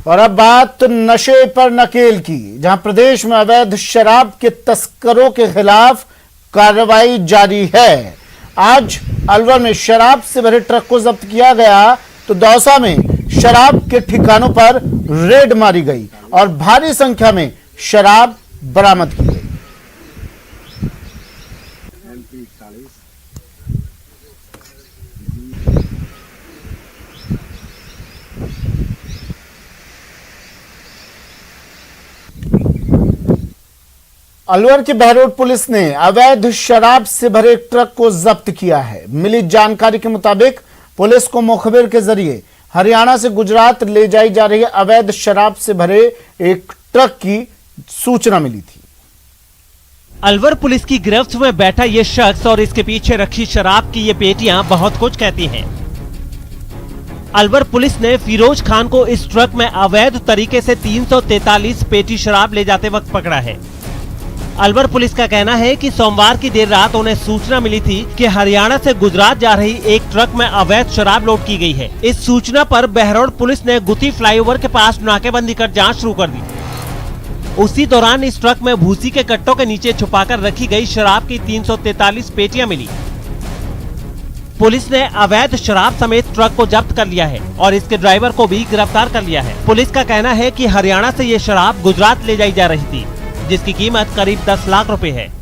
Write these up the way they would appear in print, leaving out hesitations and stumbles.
और अब बात नशे पर नकेल की, जहां प्रदेश में अवैध शराब के तस्करों के खिलाफ कार्रवाई जारी है। आज अलवर में शराब से भरे ट्रक को जब्त किया गया तो दौसा में शराब के ठिकानों पर रेड मारी गई और भारी संख्या में शराब बरामद की गई। अलवर की बहरोड पुलिस ने अवैध शराब से भरे ट्रक को जब्त किया है। मिली जानकारी के मुताबिक पुलिस को मुखबिर के जरिए हरियाणा से गुजरात ले जाई जा रही अवैध शराब से भरे एक ट्रक की सूचना मिली थी। अलवर पुलिस की गिरफ्त में बैठा ये शख्स और इसके पीछे रखी शराब की ये पेटियां बहुत कुछ कहती हैं। अलवर पुलिस ने फिरोज खान को इस ट्रक में अवैध तरीके से 343 पेटी शराब ले जाते वक्त पकड़ा है। अलवर पुलिस का कहना है कि सोमवार की देर रात उन्हें सूचना मिली थी कि हरियाणा से गुजरात जा रही एक ट्रक में अवैध शराब लोड की गई है। इस सूचना पर बहरोड पुलिस ने गुत्ती फ्लाईओवर के पास नाकेबंदी कर जांच शुरू कर दी। उसी दौरान इस ट्रक में भूसी के कट्टों के नीचे छुपाकर रखी गई शराब की 343 पेटियां मिली। पुलिस ने अवैध शराब समेत ट्रक को जब्त कर लिया है और इसके ड्राइवर को भी गिरफ्तार कर लिया है। पुलिस का कहना है कि हरियाणा से ये शराब गुजरात ले जाई जा रही थी, जिसकी कीमत करीब 10 लाख रुपए है।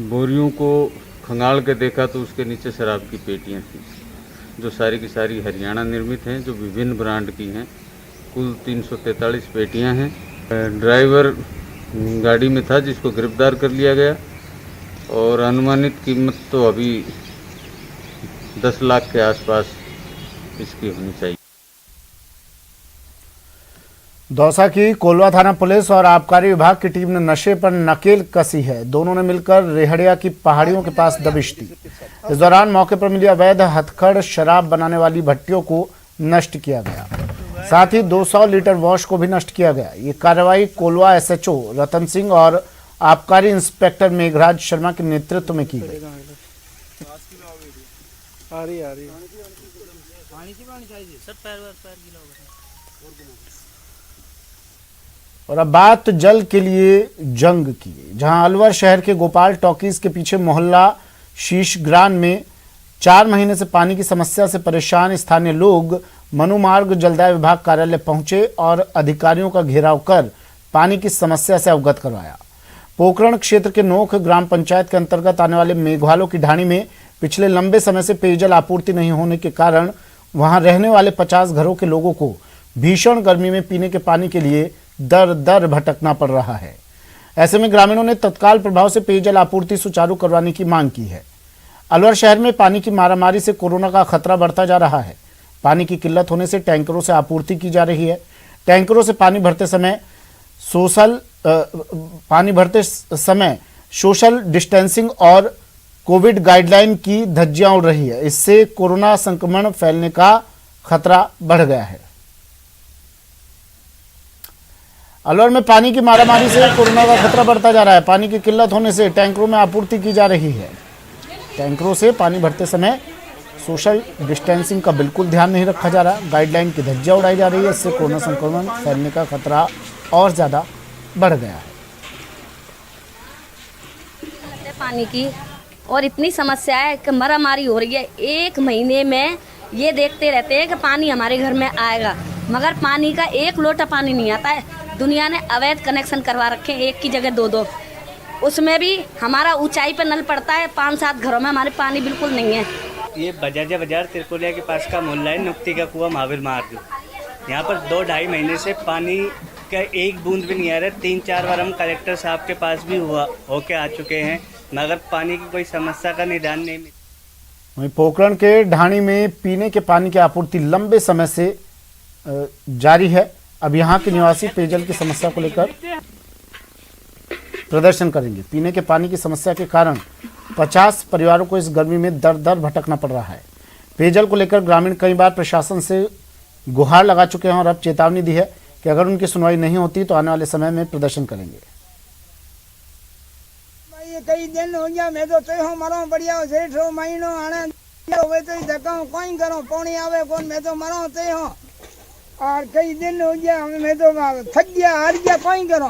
बोरियों को खंगाल के देखा तो उसके नीचे शराब की पेटियां थी, जो सारी की सारी हरियाणा निर्मित हैं, जो विभिन्न ब्रांड की हैं। कुल 343 पेटियां हैं। ड्राइवर गाड़ी में था, जिसको गिरफ्तार कर लिया गया और अनुमानित कीमत तो अभी 10 लाख के आसपास इसकी होनी चाहिए। दौसा की कोलवा थाना पुलिस और आबकारी विभाग की टीम ने नशे पर नकेल कसी है। दोनों ने मिलकर रेहड़िया की पहाड़ियों के पास दबिश दी। इस दौरान मौके पर मिली अवैध हथकड़ शराब बनाने वाली भट्टियों को नष्ट किया गया, साथ ही 200 लीटर वॉश को भी नष्ट किया गया। ये कार्रवाई कोलवा एसएचओ रतन सिंह और आबकारी इंस्पेक्टर मेघराज शर्मा के नेतृत्व में की गई। और अब बात जल के लिए जंग की, जहां अलवर शहर के गोपाल टॉकीज के पीछे मोहल्ला शीशग्रान में 4 महीने से पानी की समस्या से परेशान स्थानीय लोग मनुमार्ग जलदाय विभाग कार्यालय पहुंचे और अधिकारियों का घेराव कर पानी की समस्या से अवगत करवाया। पोखरण क्षेत्र के नोख ग्राम पंचायत के अंतर्गत आने वाले मेघवालों की ढाणी में पिछले लंबे समय से पेयजल आपूर्ति नहीं होने के कारण वहां रहने वाले 50 घरों के लोगों को भीषण गर्मी में पीने के पानी के लिए दर दर भटकना पड़ रहा है। ऐसे में ग्रामीणों ने तत्काल प्रभाव से पेयजल आपूर्ति सुचारू करवाने की मांग की है। अलवर शहर में पानी की मारामारी से कोरोना का खतरा बढ़ता जा रहा है। पानी की किल्लत होने से टैंकरों से आपूर्ति की जा रही है। टैंकरों से पानी भरते समय सोशल डिस्टेंसिंग और कोविड गाइडलाइन की धज्जियां उड़ रही है। इससे कोरोना संक्रमण फैलने का खतरा बढ़ गया है। अलवर में पानी की मारामारी से कोरोना का खतरा बढ़ता जा रहा है। पानी की किल्लत होने से टैंकरों में आपूर्ति की जा रही है। टैंकरों से पानी भरते समय सोशल डिस्टेंसिंग का बिल्कुल ध्यान नहीं रखा जा रहा। गाइडलाइन की धज्जियां उड़ाई जा रही है। इससे कोरोना संक्रमण फैलने का खतरा और ज्यादा बढ़ गया है। पानी की और इतनी समस्या है कि मारामारी हो रही है। 1 महीने में ये देखते रहते हैं कि पानी हमारे घर में आएगा, मगर पानी का 1 लोटा पानी नहीं आता है। दुनिया ने अवैध कनेक्शन करवा रखे हैं, 1 की जगह 2-2। उसमें भी हमारा ऊंचाई पर नल पड़ता है। 5-7 घरों में हमारे पानी बिल्कुल नहीं है। ये बजाजा बाजार तिरकोलिया के पास का मोहल्ला है, नुक्ति का कुआं महावीर मार्ग। यहाँ पर 2-2.5 महीने से पानी का 1 बूंद भी नहीं आ रहा। 3-4 बार हम कलेक्टर साहब के पास भी होके आ चुके हैं, मगर पानी की कोई समस्या का निदान नहीं मिला। वहीं पोखरण के ढाणी में पीने के पानी की आपूर्ति लंबे समय से जारी है। अब यहाँ के निवासी पेयजल की समस्या को लेकर प्रदर्शन करेंगे। पीने के पानी की समस्या के कारण 50 परिवारों को इस गर्मी में दर दर भटकना पड़ रहा है। पेयजल को लेकर ग्रामीण कई बार प्रशासन से गुहार लगा चुके हैं और अब चेतावनी दी है कि अगर उनकी सुनवाई नहीं होती तो आने वाले समय में प्रदर्शन करेंगे। कई दिन हो गया, मैं तो मरो बढ़िया सेठ हो महीनों आने तो धक्का कोई करो पौनी आवे कौन, मैं तो मरो और कई दिन हो गया मैं तो थक गया हार गया कहीं करो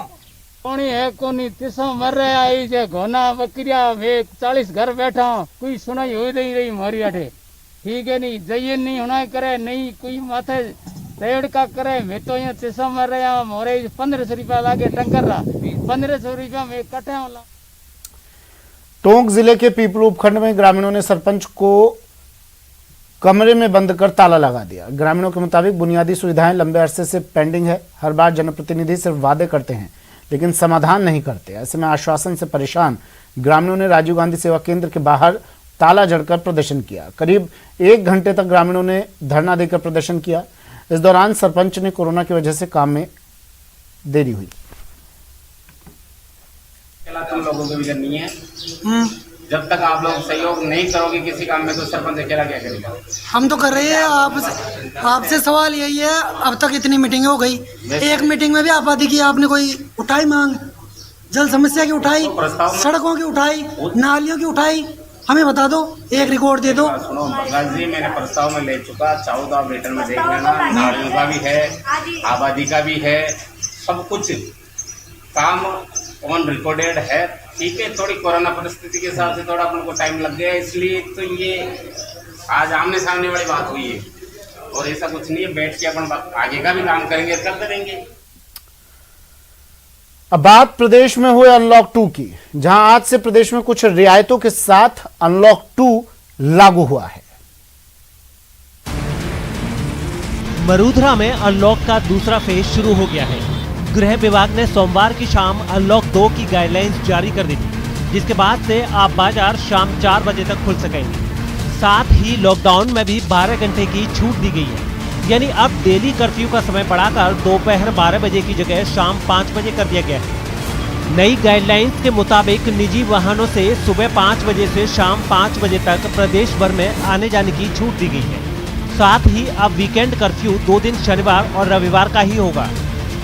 पानी है कोनी तिसो मर रहा है जे घोना बकरिया वे 40 घर बैठा हूं कोई सुनाई हो नहीं रही मारी अठे ठीक है नहीं जाइए नहीं होना करे नहीं कोई माथे रेड़ का करे मैं तो यहाँ तिसो मर रहा हूं मोरे 1500 रुपया लागे टंकर रहा 1500 रुपया में कटे वाला। टोंक जिले के पीपलू उपखंड में ग्रामीणों ने सरपंच को कमरे में बंद कर ताला लगा दिया। ग्रामीणों के मुताबिक बुनियादी सुविधाएं लंबे अरसे से पेंडिंग है। हर बार जनप्रतिनिधि सिर्फ वादे करते हैं लेकिन समाधान नहीं करते। ऐसे में आश्वासन से परेशान ग्रामीणों ने राजीव गांधी सेवा केंद्र के बाहर ताला जड़कर प्रदर्शन किया। करीब 1 घंटे तक ग्रामीणों ने धरना देकर प्रदर्शन किया। इस दौरान सरपंच ने कोरोना की वजह से काम में देरी हुई। तुम लोगों को भी करनी है। जब तक आप लोग सहयोग नहीं करोगे किसी काम में तो सरपंच अकेला क्या करेगा। हम तो कर रहे हैं। आपसे सवाल यही है, अब तक इतनी मीटिंग हो गई, एक मीटिंग में भी आबादी की आपने कोई उठाई मांग, जल समस्या की उठाई, सड़कों की उठाई, नालियों की उठाई, हमें बता दो, एक रिकॉर्ड दे दो। सुनो भगत जी, मैंने प्रस्ताव में ले चुका, चाहो तो आप लेटर में देख लेना। नालियों का भी है, आबादी का भी है, सब कुछ काम ऑन रिकॉर्डेड है। ठीक है, थोड़ी कोरोना परिस्थिति के हिसाब से थोड़ा अपन को टाइम लग गया, इसलिए तो ये आज आमने सामने वाली बात हुई है और ऐसा कुछ नहीं है। बैठ के अपन आगे का भी काम करेंगे, करते रहेंगे। अब बात प्रदेश में हुए अनलॉक 2 की, जहां आज से प्रदेश में कुछ रियायतों के साथ अनलॉक 2 लागू हुआ है। मरूधरा में अनलॉक का दूसरा फेज शुरू हो गया है। गृह विभाग ने सोमवार की शाम अनलॉक 2 की गाइडलाइंस जारी कर दी थी, जिसके बाद से आप बाजार शाम 4 बजे तक खुल सकेंगे। साथ ही लॉकडाउन में भी 12 घंटे की छूट दी गई है, यानी अब डेली कर्फ्यू का समय बढ़ाकर दोपहर 12 बजे की जगह शाम 5 बजे कर दिया गया है। नई गाइडलाइंस के मुताबिक निजी वाहनों से सुबह 5 बजे से शाम 5 बजे तक प्रदेश भर में आने जाने की छूट दी गई है। साथ ही अब वीकेंड कर्फ्यू 2 दिन शनिवार और रविवार का ही होगा,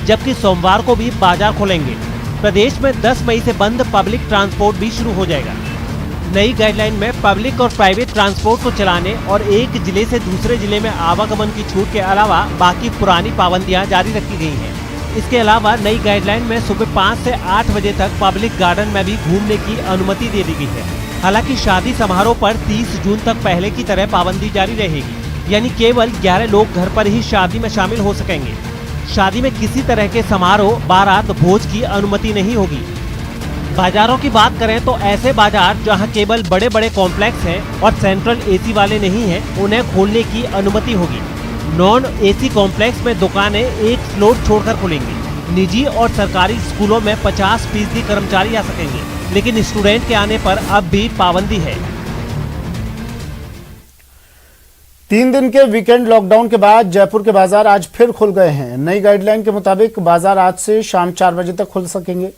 जबकि सोमवार को भी बाजार खोलेंगे। प्रदेश में 10 मई से बंद पब्लिक ट्रांसपोर्ट भी शुरू हो जाएगा। नई गाइडलाइन में पब्लिक और प्राइवेट ट्रांसपोर्ट को चलाने और एक जिले से दूसरे जिले में आवागमन की छूट के अलावा बाकी पुरानी पाबंदियां जारी रखी गई हैं। इसके अलावा नई गाइडलाइन में सुबह 5 से 8 बजे तक पब्लिक गार्डन में भी घूमने की अनुमति दे दी गई है। हालांकि शादी समारोह पर 30 जून तक पहले की तरह पाबंदी जारी रहेगी, यानी केवल 11 लोग घर पर ही शादी में शामिल हो सकेंगे। शादी में किसी तरह के समारोह, बारात, भोज की अनुमति नहीं होगी। बाजारों की बात करें तो ऐसे बाजार जहां केवल बड़े बड़े कॉम्प्लेक्स हैं और सेंट्रल एसी वाले नहीं हैं, उन्हें खोलने की अनुमति होगी। नॉन एसी कॉम्प्लेक्स में दुकानें एक फ्लोर छोड़कर खुलेंगी। निजी और सरकारी स्कूलों में 50% कर्मचारी आ सकेंगे, लेकिन स्टूडेंट के आने पर अब भी पाबंदी है। 3 दिन के वीकेंड लॉकडाउन के बाद जयपुर के बाजार आज फिर खुल गए हैं। नई गाइडलाइन के मुताबिक बाजार आज से शाम 4 बजे तक खुल सकेंगे।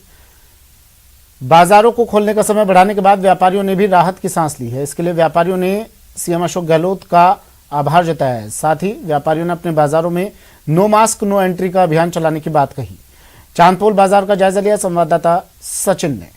बाजारों को खोलने का समय बढ़ाने के बाद व्यापारियों ने भी राहत की सांस ली है। इसके लिए व्यापारियों ने सीएम अशोक गहलोत का आभार जताया है। साथ ही व्यापारियों ने अपने बाजारों में नो मास्क नो एंट्री का अभियान चलाने की बात कही। चांदपोल बाजार का जायजा लिया संवाददाता सचिन ने।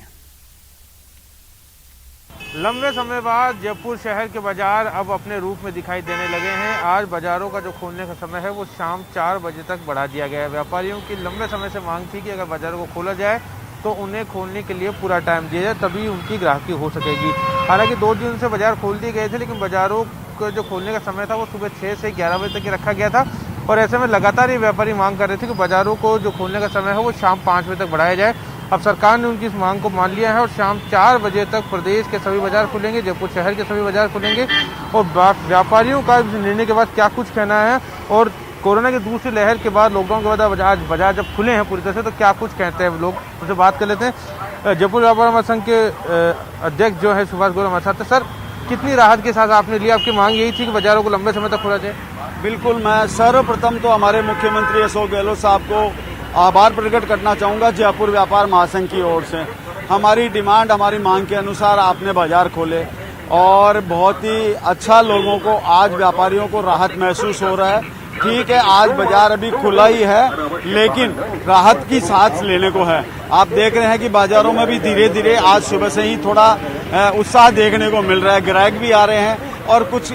लंबे समय बाद जयपुर शहर के बाजार अब अपने रूप में दिखाई देने लगे हैं। आज बाजारों का जो खोलने का समय है वो शाम 4 बजे तक बढ़ा दिया गया है। व्यापारियों की लंबे समय से मांग थी कि अगर बाजारों को खोला जाए तो उन्हें खोलने के लिए पूरा टाइम दिया जाए, तभी उनकी ग्राहकी हो सकेगी। हालांकि 2 दिन से बाजार खोल दिए गए थे, लेकिन बाजारों का जो खोलने का समय था वो सुबह 6 से 11 बजे तक रखा गया था और ऐसे में लगातार ये व्यापारी मांग कर रहे थे कि बाजारों को जो खोलने का समय है वो शाम 5 बजे तक बढ़ाया जाए। अब सरकार ने उनकी इस मांग को मान लिया है और शाम 4 बजे तक प्रदेश के सभी बाजार खुलेंगे, जयपुर शहर के सभी बाजार खुलेंगे। और व्यापारियों का निर्णय के बाद क्या कुछ कहना है और कोरोना की दूसरी लहर के बाद, लॉकडाउन के बाद आज बाजार जब खुले हैं पूरी तरह से, तो क्या कुछ कहते हैं लोग, उनसे बात कर लेते हैं। जयपुर व्यापार महासंघ के अध्यक्ष जो है सुभाष गौरव हमारे साथ। सर, कितनी राहत के साथ आपने लिया? आपकी मांग यही थी कि बाजारों को लंबे समय तक खोला जाए? बिल्कुल, मैं सर्वप्रथम तो हमारे मुख्यमंत्री अशोक गहलोत साहब को आभार प्रकट करना चाहूँगा जयपुर व्यापार महासंघ की ओर से। हमारी डिमांड, हमारी मांग के अनुसार आपने बाजार खोले और बहुत ही अच्छा लोगों को, आज व्यापारियों को राहत महसूस हो रहा है। ठीक है, आज बाजार अभी खुला ही है, लेकिन राहत की सांस लेने को है। आप देख रहे हैं कि बाजारों में भी धीरे धीरे आज सुबह से ही थोड़ा उत्साह देखने को मिल रहा है। ग्राहक भी आ रहे हैं और कुछ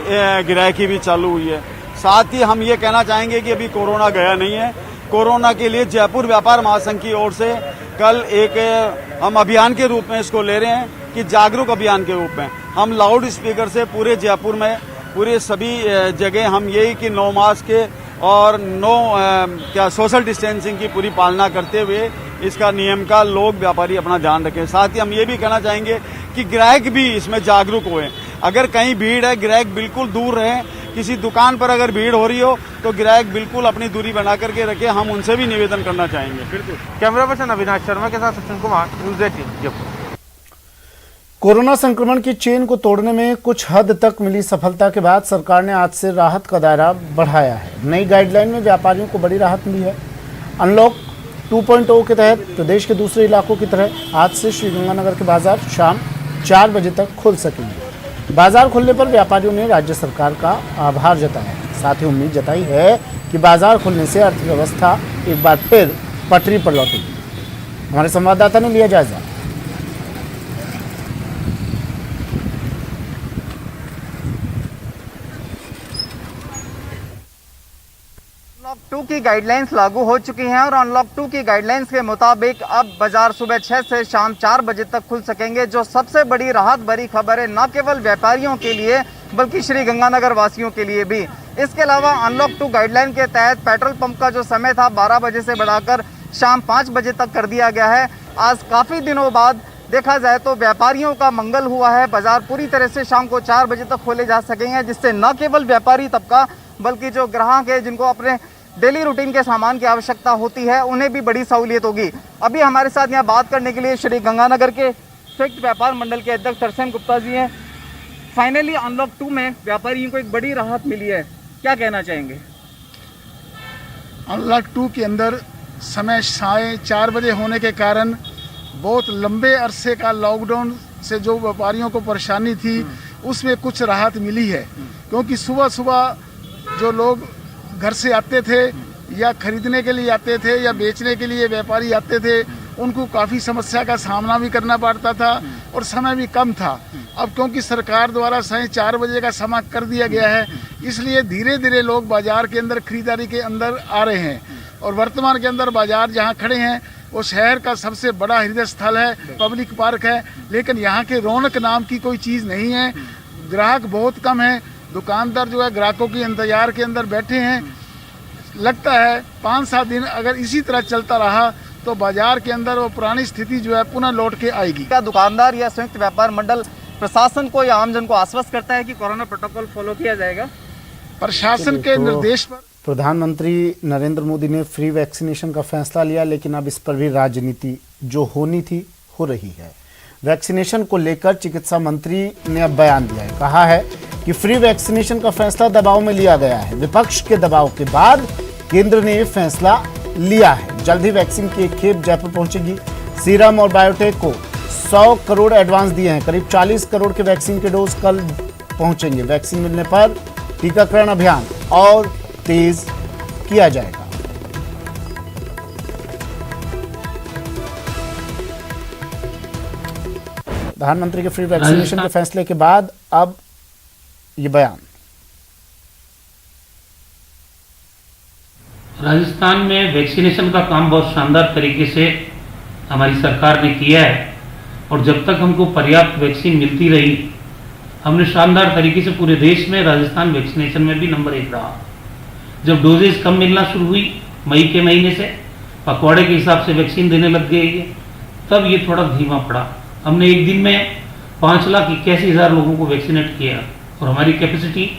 गिराकी भी चालू हुई है। साथ ही हम ये कहना चाहेंगे कि अभी कोरोना गया नहीं है। कोरोना के लिए जयपुर व्यापार महासंघ की ओर से कल एक हम अभियान के रूप में इसको ले रहे हैं कि जागरूक अभियान के रूप में हम लाउड स्पीकर से पूरे जयपुर में पूरे सभी जगह हम यही कि 9 मास्क के और सोशल डिस्टेंसिंग की पूरी पालना करते हुए इसका नियम का लोग व्यापारी अपना ध्यान रखें। साथ ही हम ये भी कहना चाहेंगे कि ग्राहक भी इसमें जागरूक हुए। अगर कहीं भीड़ है, ग्राहक बिल्कुल दूर रहे। किसी दुकान पर अगर भीड़ हो रही हो तो ग्राहक बिल्कुल अपनी दूरी बना करके रखे। हम उनसे भी निवेदन करना चाहेंगे। बिल्कुल। कैमरा पर्सन अविनाश शर्मा के साथ सचिन कुमार, न्यूज़ 18 जयपुर। कोरोना संक्रमण की चेन को तोड़ने में कुछ हद तक मिली सफलता के बाद सरकार ने आज से राहत का दायरा बढ़ाया है। नई गाइडलाइन में व्यापारियों को बड़ी राहत मिली है। अनलॉक 2.0 के तहत प्रदेश के दूसरे इलाकों की तरह आज से श्रीगंगानगर के बाजार शाम 4 बजे तक खुल सकेंगे। बाजार खुलने पर व्यापारियों ने राज्य सरकार का आभार जताया। साथ ही उम्मीद जताई है कि बाजार खुलने से अर्थव्यवस्था एक बार फिर पटरी पर लौटेगी। हमारे संवाददाता ने लिया जायजा। अनलॉक 2 की गाइडलाइंस लागू हो चुकी हैं और अनलॉक 2 की गाइडलाइंस के मुताबिक अब बाजार सुबह 6 से शाम 4 बजे तक खुल सकेंगे। जो सबसे बड़ी राहत भरी खबर है न केवल व्यापारियों के लिए बल्कि श्री गंगानगर वासियों के लिए भी। इसके अलावा अनलॉक 2 गाइडलाइन के तहत पेट्रोल पंप का जो समय था 12 बजे से बढ़ाकर शाम 5 बजे तक कर दिया गया है। आज काफ़ी दिनों बाद देखा जाए तो व्यापारियों का मंगल हुआ है। बाजार पूरी तरह से शाम को 4 बजे तक खोले जा सकेंगे, जिससे न केवल व्यापारी तबका बल्कि जो ग्राहक है जिनको अपने डेली रूटीन के सामान की आवश्यकता होती है उन्हें भी बड़ी सहूलियत होगी। अभी हमारे साथ यहाँ बात करने के लिए श्री गंगानगर के संयुक्त व्यापार मंडल के अध्यक्ष तरसेम गुप्ता जी हैं। फाइनली अनलॉक 2 में व्यापारियों को एक बड़ी राहत मिली है, क्या कहना चाहेंगे? अनलॉक 2 के अंदर समय 4:30 बजे होने के कारण बहुत लंबे अरसे का लॉकडाउन से जो व्यापारियों को परेशानी थी उसमें कुछ राहत मिली है। क्योंकि सुबह सुबह जो लोग घर से आते थे या खरीदने के लिए आते थे या बेचने के लिए व्यापारी आते थे, उनको काफ़ी समस्या का सामना भी करना पड़ता था और समय भी कम था। अब क्योंकि सरकार द्वारा 4:30 बजे का समय कर दिया गया है, इसलिए धीरे धीरे लोग बाजार के अंदर खरीदारी के अंदर आ रहे हैं। और वर्तमान के अंदर बाजार जहाँ खड़े हैं वो शहर का सबसे बड़ा हृदय स्थल है, पब्लिक पार्क है, लेकिन यहाँ के रौनक नाम की कोई चीज़ नहीं है। ग्राहक बहुत कम है। दुकानदार जो है ग्राहकों की इंतजार के अंदर बैठे हैं। लगता है 5-7 दिन अगर इसी तरह चलता रहा तो बाजार के अंदर वो पुरानी स्थिति जो है पुनः लौट के आएगी। क्या दुकानदार या संयुक्त व्यापार मंडल प्रशासन को या आमजन को आश्वस्त करता है कि कोरोना प्रोटोकॉल फॉलो किया जाएगा? प्रशासन के निर्देश पर प्रधानमंत्री नरेंद्र मोदी ने फ्री वैक्सीनेशन का फैसला लिया, लेकिन अब इस पर भी राजनीति जो होनी थी हो रही है। वैक्सीनेशन को लेकर चिकित्सा मंत्री ने अब बयान दिया है। कहा है कि फ्री वैक्सीनेशन का फैसला दबाव में लिया गया है। विपक्ष के दबाव के बाद केंद्र ने फैसला लिया है। जल्द ही वैक्सीन की एक खेप जयपुर पहुंचेगी। सीरम और बायोटेक को 100 करोड़ एडवांस दिए हैं। करीब 40 करोड़ के वैक्सीन के डोज कल पहुंचेंगे। वैक्सीन मिलने पर टीकाकरण अभियान और तेज किया जाएगा। प्रधानमंत्री के फ्री वैक्सीनेशन के फैसले के बाद अब ये बयान। राजस्थान में वैक्सीनेशन का काम बहुत शानदार तरीके से हमारी सरकार ने किया है और जब तक हमको पर्याप्त वैक्सीन मिलती रही हमने शानदार तरीके से पूरे देश में राजस्थान वैक्सीनेशन में भी नंबर 1 रहा। जब डोजेज कम मिलना शुरू हुई मई के महीने से, पखवाड़े के हिसाब से वैक्सीन देने लग गई है, तब ये थोड़ा धीमा पड़ा। हमने एक दिन में 5,81,000 लोगों को वैक्सीनेट किया और हमारी कैपेसिटी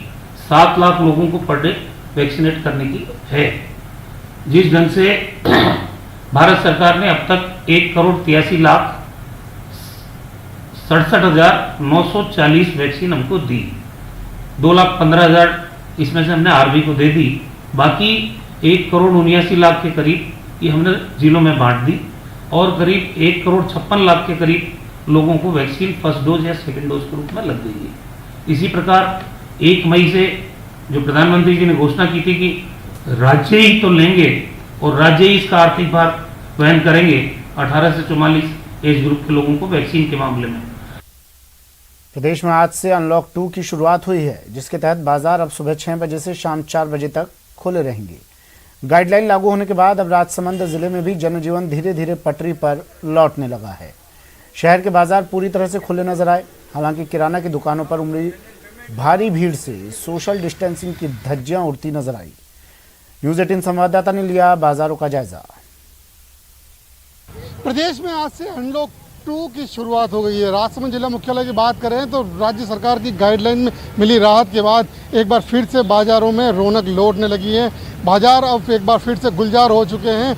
7 लाख लोगों को पर डे वैक्सीनेट करने की है। जिस ढंग से भारत सरकार ने अब तक 1,63,67,940 वैक्सीन हमको दी। 2,15,000 इसमें से हमने आर्मी को दे दी। बाकी 1,79,00,000 के करीब ये हमने जिलों में बांट दी और करीब 1,56,00,000 के करीब लोगों को वैक्सीन फर्स्ट डोज या सेकेंड डोज के रूप में लग गई है। इसी प्रकार 1 मई से जो प्रधानमंत्री जी ने घोषणा की थी कि राज्य ही तो लेंगे और राज्य ही इसका आर्थिक भार वहन करेंगे 18 से 44 एज ग्रुप के लोगों को वैक्सीन के मामले में। प्रदेश में आज से अनलॉक 2 की शुरुआत हुई है, जिसके तहत बाजार अब सुबह 6 बजे से शाम 4 बजे तक खुले रहेंगे। गाइडलाइन लागू होने के बाद अब राजसमंद जिले में भी जनजीवन धीरे धीरे पटरी पर लौटने लगा है। शहर के बाजार पूरी तरह से खुले नजर आए। हालांकि किराना की दुकानों पर उमड़ी भारी भीड़ से सोशल डिस्टेंसिंग की धज्जियां उड़ती नजर आई। न्यूज़ 18 संवाददाता ने लिया बाजारों का जायजा। प्रदेश में आज से अनलॉक 2 की शुरुआत हो गई है। राजसमंद जिला मुख्यालय की बात करें तो राज्य सरकार की गाइडलाइन में मिली राहत के बाद एक बार फिर से बाजारों में रौनक लौटने लगी है। बाजार अब एक बार फिर से गुलजार हो चुके हैं।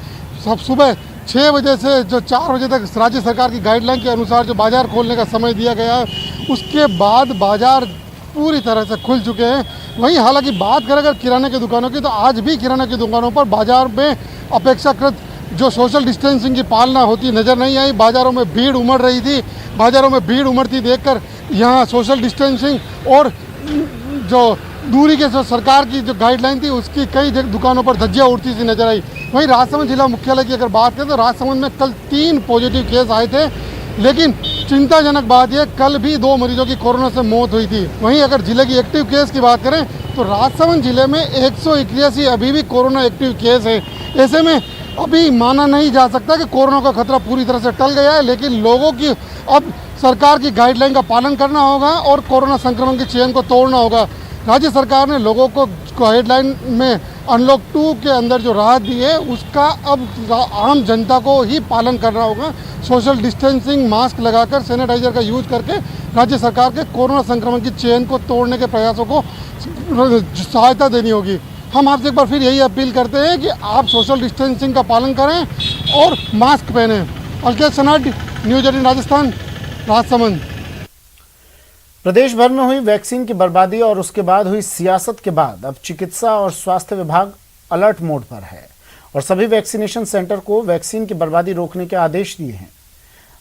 सब सुबह 6 बजे से जो 4 बजे तक राज्य सरकार की गाइडलाइन के अनुसार जो बाजार खोलने का समय दिया गया है, उसके बाद बाजार पूरी तरह से खुल चुके हैं। वहीं हालांकि बात करें अगर किराने की दुकानों की, तो आज भी किराने की दुकानों पर बाजार में अपेक्षाकृत जो सोशल डिस्टेंसिंग की पालना होती नज़र नहीं आई। बाज़ारों में भीड़ उमड़ रही थी। बाज़ारों में भीड़ उमड़ती देखकर यहाँ सोशल डिस्टेंसिंग और जो दूरी के जो सरकार की जो गाइडलाइन थी, उसकी कई दुकानों पर धज्जियाँ उड़ती सी नजर आई। वहीं राजसमंद जिला मुख्यालय की अगर बात करें तो राजसमंद में कल 3 पॉजिटिव केस आए थे, लेकिन चिंताजनक बात यह कल भी 2 मरीजों की कोरोना से मौत हुई थी। वहीं अगर जिले की एक्टिव केस की बात करें तो राजसमंद जिले में 181 अभी भी कोरोना एक्टिव केस है। ऐसे में अभी माना नहीं जा सकता कि कोरोना का खतरा पूरी तरह से टल गया है, लेकिन लोगों की अब सरकार की गाइडलाइन का पालन करना होगा और कोरोना संक्रमण की चेन को तोड़ना होगा। राज्य सरकार ने लोगों को गाइडलाइन में अनलॉक 2 के अंदर जो राहत दी है, उसका अब आम जनता को ही पालन करना होगा। सोशल डिस्टेंसिंग, मास्क लगाकर, सैनिटाइजर का यूज करके राज्य सरकार के कोरोना संक्रमण की चेन को तोड़ने के प्रयासों को सहायता देनी होगी। हम आपसे एक बार फिर यही अपील करते हैं कि आप सोशल डिस्टेंसिंग का पालन करें और मास्क पहनें। अलकेश सनाड, न्यूज़ 18 राजस्थान, राजसमंद। प्रदेश भर में हुई वैक्सीन की बर्बादी और उसके बाद हुई सियासत के बाद अब चिकित्सा और स्वास्थ्य विभाग अलर्ट मोड पर है और सभी वैक्सीनेशन सेंटर को वैक्सीन की बर्बादी रोकने के आदेश दिए हैं।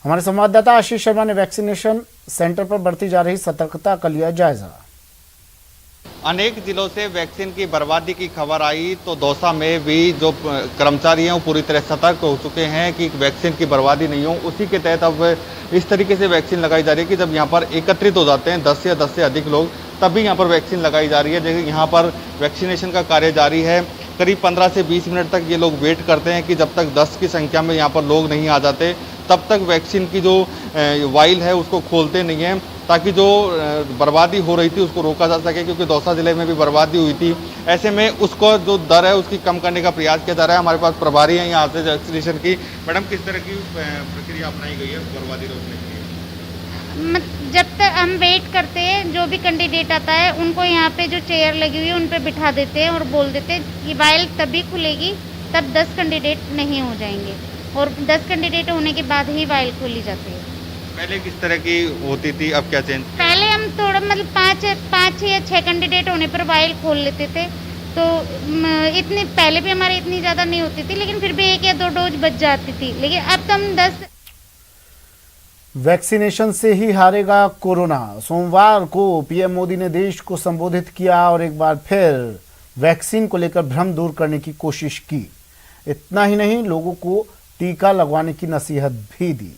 हमारे संवाददाता आशीष शर्मा ने वैक्सीनेशन सेंटर पर बरती जा रही सतर्कता का लिया जायजा। अनेक जिलों से वैक्सीन की बर्बादी की खबर आई तो दौसा में भी जो कर्मचारी हैं वो पूरी तरह सतर्क हो चुके हैं कि वैक्सीन की बर्बादी नहीं हो। उसी के तहत अब इस तरीके से वैक्सीन लगाई जा रही है कि जब यहाँ पर एकत्रित हो जाते हैं 10 या 10 से अधिक लोग, तब भी यहाँ पर वैक्सीन लगाई जा रही है। जैसे यहाँ पर वैक्सीनेशन का कार्य जारी है। करीब 15 से 20 मिनट तक ये लोग वेट करते हैं कि जब तक 10 की संख्या में यहाँ पर लोग नहीं आ जाते, तब तक वैक्सीन की जो वाइल है उसको खोलते नहीं हैं, ताकि जो बर्बादी हो रही थी उसको रोका जा सके, क्योंकि दौसा जिले में भी बर्बादी हुई थी। ऐसे में उसको जो दर है उसकी कम करने का प्रयास किया जा रहा है। हमारे पास प्रभारी हैं यहाँ से वैक्सीनेशन की। मैडम, किस तरह की प्रक्रिया अपनाई गई है बर्बादी रोकने के लिए? जब तक हम वेट करते हैं, जो भी कैंडिडेट आता है उनको यहाँ पे जो चेयर लगी हुई है उन पे बिठा देते हैं और बोल देते हैं कि वाइल तभी खुलेगी तब 10 कैंडिडेट नहीं हो जाएंगे, और 10 कैंडिडेट होने के बाद ही वाइल खोली जाती है। पहले किस तरह की होती थी, अब क्या चेंज? पहले हम थोड़ा मतलब 5 या 6 कैंडिडेट होने पर वाइल खोल लेते थे, तो इतनी पहले भी हमारी इतनी ज़्यादा नहीं होती थी, लेकिन फिर भी 1 या 2 डोज बच जाती थी। लेकिन अब तो हम 10। वैक्सीनेशन से ही हारेगा कोरोना। सोमवार को पीएम मोदी ने देश को संबोधित किया और एक बार फिर वैक्सीन को लेकर भ्रम दूर करने की कोशिश की। इतना ही नहीं, लोगों को टीका लगवाने की नसीहत भी दी।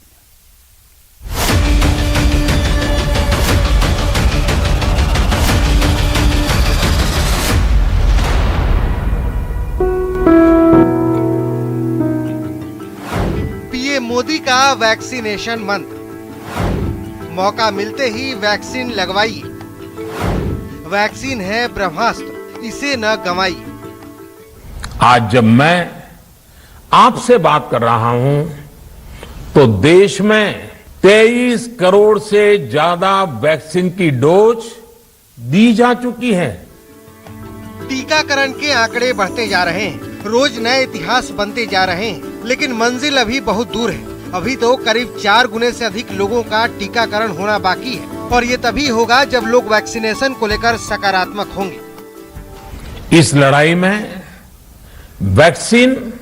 पीएम मोदी का वैक्सीनेशन मंत्र, मौका मिलते ही वैक्सीन लगवाइए। वैक्सीन है ब्रह्मास्त्र, इसे न गंवाइए। आज जब मैं आपसे बात कर रहा हूं तो देश में 23 करोड़ से ज्यादा वैक्सीन की डोज दी जा चुकी है। टीकाकरण के आंकड़े बढ़ते जा रहे हैं, रोज नए इतिहास बनते जा रहे हैं, लेकिन मंजिल अभी बहुत दूर है। अभी तो करीब 4 गुने से अधिक लोगों का टीकाकरण होना बाकी है, और ये तभी होगा जब लोग वैक्सीनेशन को लेकर सकारात्मक होंगे। इस लड़ाई में वैक्सीन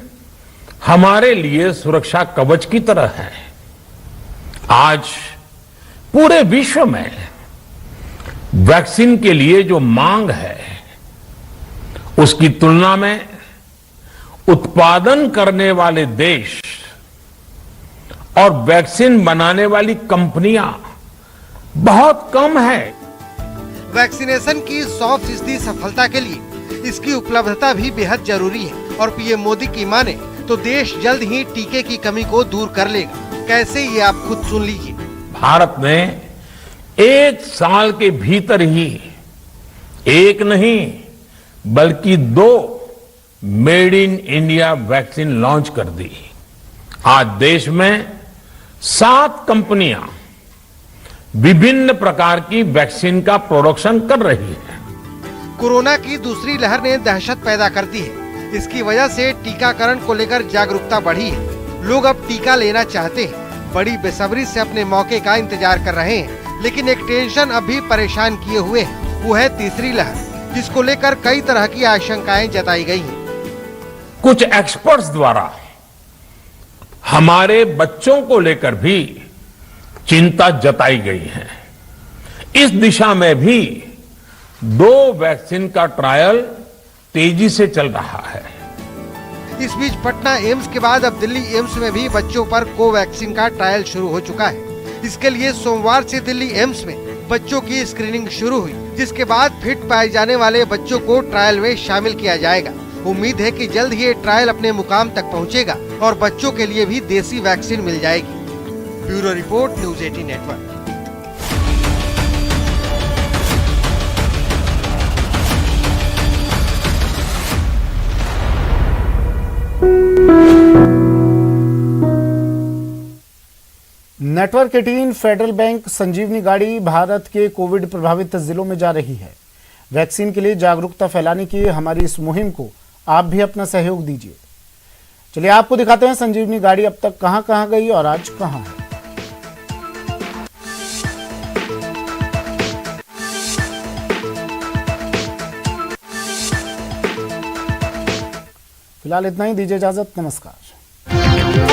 हमारे लिए सुरक्षा कवच की तरह है। आज पूरे विश्व में वैक्सीन के लिए जो मांग है, उसकी तुलना में उत्पादन करने वाले देश और वैक्सीन बनाने वाली कंपनियां बहुत कम है। वैक्सीनेशन की 100% सफलता के लिए इसकी उपलब्धता भी बेहद जरूरी है और पीएम मोदी की माने तो देश जल्द ही टीके की कमी को दूर कर लेगा। कैसे, ये आप खुद सुन लीजिए। भारत ने 1 साल के भीतर ही एक नहीं बल्कि 2 made in India vaccine launch कर दी। आज देश में 7 कंपनियां विभिन्न प्रकार की वैक्सीन का प्रोडक्शन कर रही है। कोरोना की दूसरी लहर ने दहशत पैदा कर दी है। इसकी वजह से टीकाकरण को लेकर जागरूकता बढ़ी है। लोग अब टीका लेना चाहते हैं, बड़ी बेसब्री से अपने मौके का इंतजार कर रहे हैं। लेकिन एक टेंशन अब भी परेशान किए हुए है, वो है तीसरी लहर, जिसको लेकर कई तरह की आशंकाएं जताई गई हैं। कुछ एक्सपर्ट्स द्वारा हमारे बच्चों को लेकर भी चिंता जताई गई है। इस दिशा में भी 2 वैक्सीन का ट्रायल तेजी से चल रहा है। इस बीच पटना एम्स के बाद अब दिल्ली एम्स में भी बच्चों पर कोवैक्सीन का ट्रायल शुरू हो चुका है। इसके लिए सोमवार से दिल्ली एम्स में बच्चों की स्क्रीनिंग शुरू हुई, जिसके बाद फिट पाए जाने वाले बच्चों को ट्रायल में शामिल किया जाएगा। उम्मीद है कि जल्द ही ये ट्रायल अपने मुकाम तक पहुंचेगा और बच्चों के लिए भी देसी वैक्सीन मिल जाएगी। Bureau report, news 18 network. Network 18 Federal Bank Sanjeevani गाड़ी भारत के कोविड प्रभावित जिलों में जा रही है। वैक्सीन के लिए जागरूकता फैलाने की हमारी इस मुहिम को आप भी अपना सहयोग दीजिए। चलिए आपको दिखाते हैं संजीवनी गाड़ी अब तक कहां-कहां गई और आज कहां है। फिलहाल इतना ही, दीजिए इजाजत, नमस्कार।